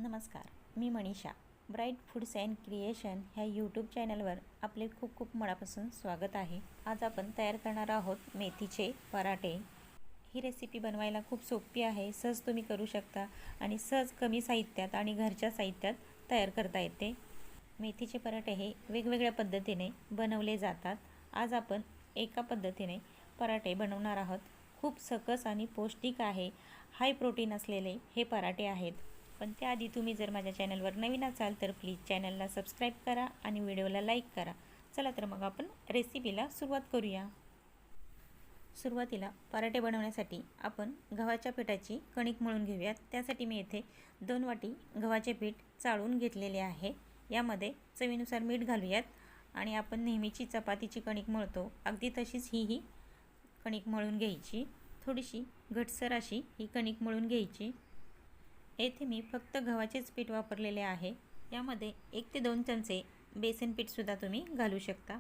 नमस्कार, मी Manisha. Bright foods and creation ह्या यूट्यूब चॅनलवर आपले खूप खूप मनापासून स्वागत आहे. आज आपण तयार करणार आहोत मेथीचे पराठे. ही रेसिपी बनवायला खूप सोपी आहे, सहज तुम्ही करू शकता आणि सहज कमी साहित्यात आणि घरच्या साहित्यात तयार करता येते. मेथीचे पराठे हे वेगवेगळ्या पद्धतीने बनवले जातात. आज आपण एका पद्धतीने पराठे बनवणार आहोत. खूप सकस आणि पौष्टिक आहे, हाय प्रोटीन असलेले हे पराठे आहेत. पण त्याआधी तुम्ही जर माझ्या चॅनलवर नवीन असाल तर प्लीज चॅनलला सबस्क्राईब करा आणि व्हिडिओला लाईक करा. चला तर मग आपण रेसिपीला सुरुवात करूया. सुरुवातीला पराठे बनवण्यासाठी आपण गव्हाच्या पिठाची कणिक मळून घेऊयात. त्यासाठी मी येथे 2 वाटी गव्हाचे पीठ चाळून घेतलेले आहे. यामध्ये चवीनुसार मीठ घालूयात आणि आपण नेहमीची चपातीची कणिक मळतो अगदी तशीच ही कणिक मळून घ्यायची. थोडीशी घटसर अशी ही कणिक मळून घ्यायची. येथे मी फक्त गव्हाचेच पीठ वापरलेले आहे. यामध्ये 1 ते 2 चमचे बेसन पीठसुद्धा तुम्ही घालू शकता.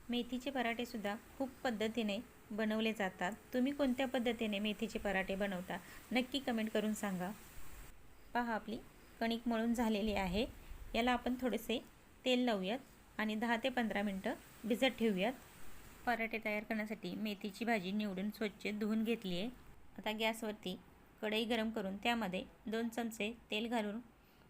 मेथीचे पराठेसुद्धा खूप पद्धतीने बनवले जातात. तुम्ही कोणत्या पद्धतीने मेथीचे पराठे बनवता नक्की कमेंट करून सांगा. पहा, आपली कणिक मळून झालेली आहे. याला आपण थोडेसे तेल लावूयात आणि 10 ते 15 मिनटं भिजत ठेवूयात. पराठे तयार करण्यासाठी मेथीची भाजी निवडून स्वच्छ धुवून घेतली आहे. आता गॅसवरती कढई गरम करून त्यामध्ये 2 चमचे तेल घालून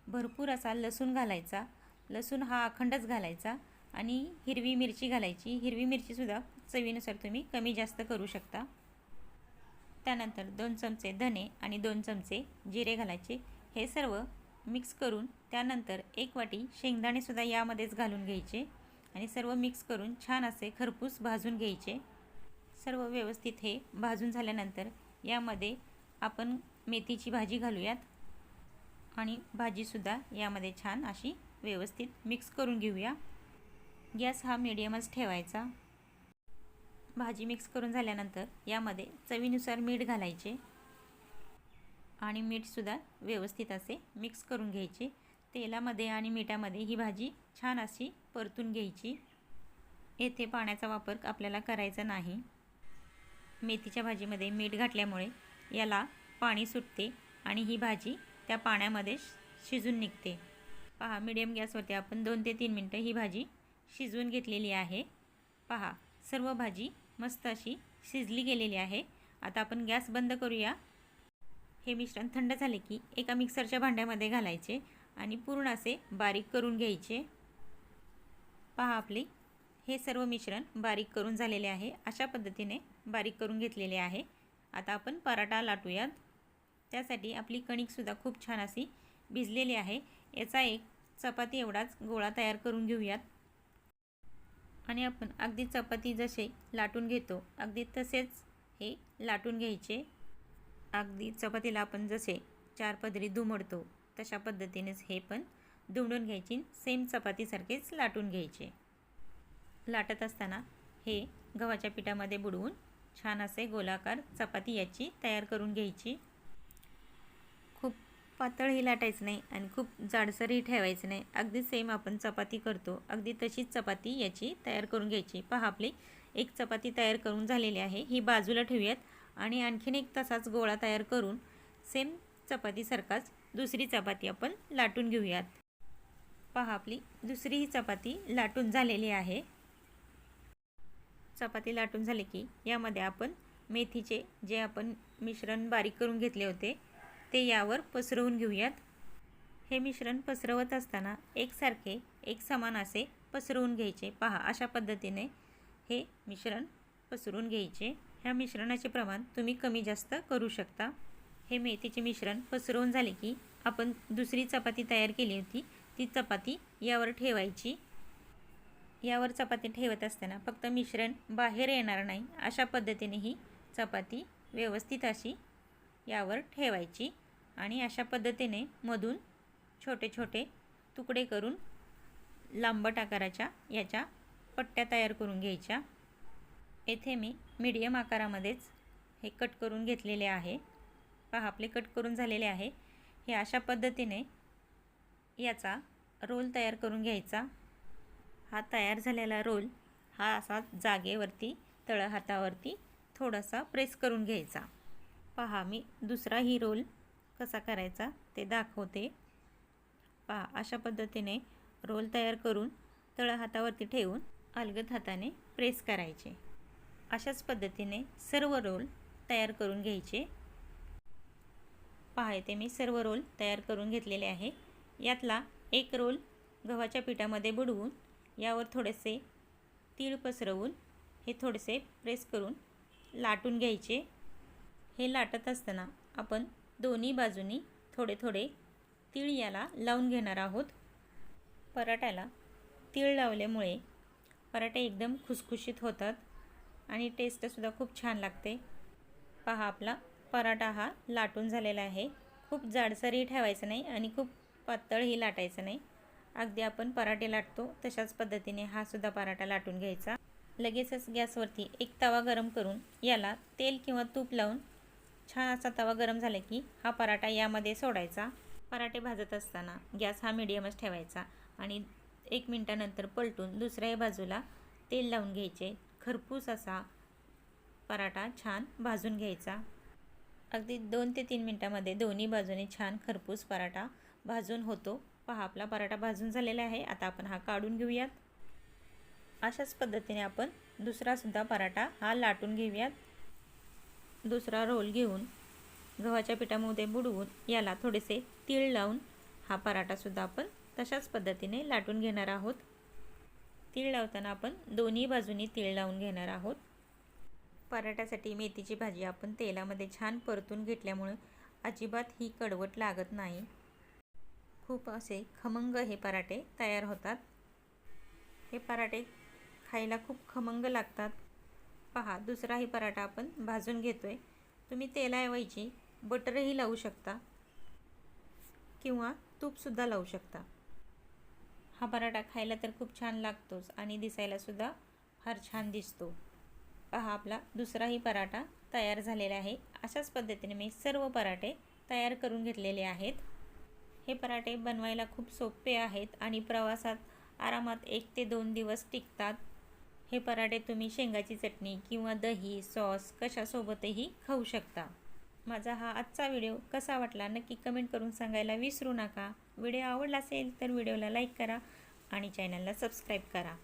भरपूर असा लसूण घालायचा. लसूण हा अखंडच घालायचा आणि हिरवी मिरची घालायची. हिरवी मिरचीसुद्धा चवीनुसार तुम्ही कमी जास्त करू शकता. त्यानंतर 2 चमचे धने आणि 2 चमचे जिरे घालायचे. हे सर्व मिक्स करून त्यानंतर 1 वाटी शेंगदाणेसुद्धा यामध्येच घालून घ्यायचे आणि सर्व मिक्स करून छान असे खरपूस भाजून घ्यायचे. सर्व व्यवस्थित हे भाजून झाल्यानंतर यामध्ये आपण मेथीची भाजी घालूयात आणि भाजीसुद्धा यामध्ये छान अशी व्यवस्थित मिक्स करून घेऊया. गॅस हा मीडियमच ठेवायचा. भाजी मिक्स करून झाल्यानंतर यामध्ये चवीनुसार मीठ घालायचे आणि मीठसुद्धा व्यवस्थित असे मिक्स करून घ्यायचे. तेलामध्ये आणि मिठामध्ये ही भाजी छान अशी परतून घ्यायची. येथे पाण्याचा वापर आपल्याला करायचा नाही. मेथीच्या भाजीमध्ये मीठ घातल्यामुळे याला पाणी सुटते आणि ही भाजी त्या पाण्यामध्ये शिजून निघते. पहा, मीडियम गॅसवरती आपण 2 ते 3 मिनटं ही भाजी शिजवून घेतलेली आहे. पहा, सर्व भाजी मस्त अशी शिजली गेलेली आहे. आता आपण गॅस बंद करूया. हे मिश्रण थंड झाले की एका मिक्सरच्या भांड्यामध्ये घालायचे आणि पूर्ण असे बारीक करून घ्यायचे. पहा, आपले हे सर्व मिश्रण बारीक करून झालेले आहे. अशा पद्धतीने बारीक करून घेतलेले आहे. आता आपण पराठा लाटूयात. त्यासाठी आपली कणिकसुद्धा खूप छान अशी भिजलेली आहे. याचा एक चपाती एवढाच गोळा तयार करून घेऊयात आणि आपण अगदी चपाती जसे लाटून घेतो अगदी तसेच हे लाटून घ्यायचे. अगदी चपातीला आपण जसे 4 पदरी दुमडतो तशा पद्धतीनेच हे पण दुमडून घ्यायची. सेम चपातीसारखेच लाटून घ्यायचे. लाटत असताना हे गव्हाच्या पिठामध्ये बुडवून छान असे गोलाकार चपाती याची तयार करून घ्यायची. खूप पातळही लाटायचं नाही आणि खूप जाडसरही ठेवायचं नाही. अगदी सेम आपण चपाती करतो अगदी तशीच चपाती याची तयार करून घ्यायची. पहा, आपली एक चपाती तयार करून झालेली आहे. ही बाजूला ठेवूयात आणि आणखीन एक तसाच गोळा तयार करून सेम चपातीसारखाच दुसरी चपाती आपण लाटून घेऊयात. पहा, आपली दुसरी ही चपाती लाटून झालेली आहे. चपाती लाटून झाली की यामध्ये आपण मेथीचे जे आपण मिश्रण बारीक करून घेतले होते ते यावर पसरवून घेऊयात. हे मिश्रण पसरवत असताना एकसारखे एक समान असे पसरवून घ्यायचे. पहा, अशा पद्धतीने हे मिश्रण पसरवून घ्यायचे. ह्या मिश्रणाचे प्रमाण तुम्ही कमी जास्त करू शकता. हे मेथीचे मिश्रण पसरवून झाले की आपण दुसरी चपाती तयार केली होती ती चपाती यावर ठेवायची. यावर चपाती ठेवत असताना फक्त मिश्रण बाहेर येणार नाही अशा पद्धतीने ही चपाती व्यवस्थित अशी यावर ठेवायची आणि अशा पद्धतीने मधून छोटे छोटे तुकडे करून लांबट आकाराच्या याच्या पट्ट्या तयार करून घ्यायच्या. येथे मी मीडियम आकारामध्येच हे कट करून घेतलेले आहे. पहा, आपले कट करून झालेले आहे. हे अशा पद्धतीने याचा रोल तयार करून घ्यायचा. हा तयार झालेला रोल हा असा जागेवरती तळहातावरती थोडासा प्रेस करून घ्यायचा. पहा, मी दुसराही रोल कसा करायचा ते दाखवते. पहा अशा पद्धतीने रोल तयार करून तळ हातावरती ठेवून अलगद हाताने प्रेस करायचे। अशाच पद्धतीने सर्व रोल तयार करून घ्यायचे। पहा इथे मी सर्व रोल तयार करून घेतलेले आहे। यातला एक रोल गव्हाच्या पिठामध्ये बुडवून यावर थोडेसे तीळ पसरवून हे थोडेसे प्रेस करून लाटून घ्यायचे। हे लाटत असताना आपण दोन्ही बाजूनी थोडे थोडे तीळ याला लावून घेणार आहोत। पराठ्याला तीळ लावल्यामुळे पराठे एकदम खुसखुशीत होतात आणि टेस्टसुद्धा खूप छान लागते। पहा आपला पराठा हा लाटून झालेला आहे। खूप जाडसरही ठेवायचं नाही आणि खूप पातळही लाटायचं नाही। अगदी आपण पराठे लाटतो तशाच पद्धतीने हा सुद्धा पराठा लाटून घ्यायचा। लगेचच गॅसवरती एक तवा गरम करून याला तेल किंवा तूप लावून छान असा तवा गरम झाला की हा पराठा यामध्ये सोडायचा। पराठे भाजत असताना गॅस हा मीडियमच ठेवायचा आणि 1 मिनिटानंतर पलटून दुसऱ्या बाजूला तेल लावून घ्यायचे। खरपूस असा पराठा छान भाजून घ्यायचा। अगदी 2 ते 3 मिनिटांमध्ये दोन्ही बाजूने छान खरपूस पराठा भाजून होतो। पहा आपला पराठा भाजून झालेला आहे। आता आपण हा काढून घेऊयात। अशाच पद्धतीने आपण दुसरासुद्धा पराठा हा लाटून घेऊयात। दुसरा रोल घेऊन गव्हाच्या पिठामध्ये बुडवून याला थोडेसे तीळ लावून हा पराठासुद्धा आपण तशाच पद्धतीने लाटून घेणार आहोत। तीळ लावताना आपण दोन्ही बाजूनी तीळ लावून घेणार आहोत। पराठ्यासाठी मेथीची भाजी आपण तेलामध्ये छान परतून घेतल्यामुळे अजिबात ही कडवट लागत नाही। खूप असे खमंग हे पराठे तयार होतात। हे पराठे खायला खूप खमंग लागतात। पहा दुसराही पराठा आपण भाजून घेतोय। तुम्ही तेलाऐवजी बटरही लावू शकता किंवा तूपसुद्धा लावू शकता। हा पराठा खायला तर खूप छान लागतोच आणि दिसायला सुद्धा फार छान दिसतो। पहा आपला दुसराही पराठा तयार झालेला आहे। अशाच पद्धतीने मी सर्व पराठे तयार करून घेतलेले आहेत। हे पराठे बनवायला खूप सोपे आहेत आणि प्रवासात आरामात 1 ते 2 दिवस टिकतात। हे पराठे तुम्ही शेंगाची चटणी किंवा दही सॉस कशासोबतही खाऊ शकता। माझा हा आजचा व्हिडिओ कसा वाटला नक्की कमेंट करून सांगायला विसरू नका। व्हिडिओ आवडला असेल तर व्हिडिओला लाईक करा आणि चॅनलला सबस्क्राईब करा।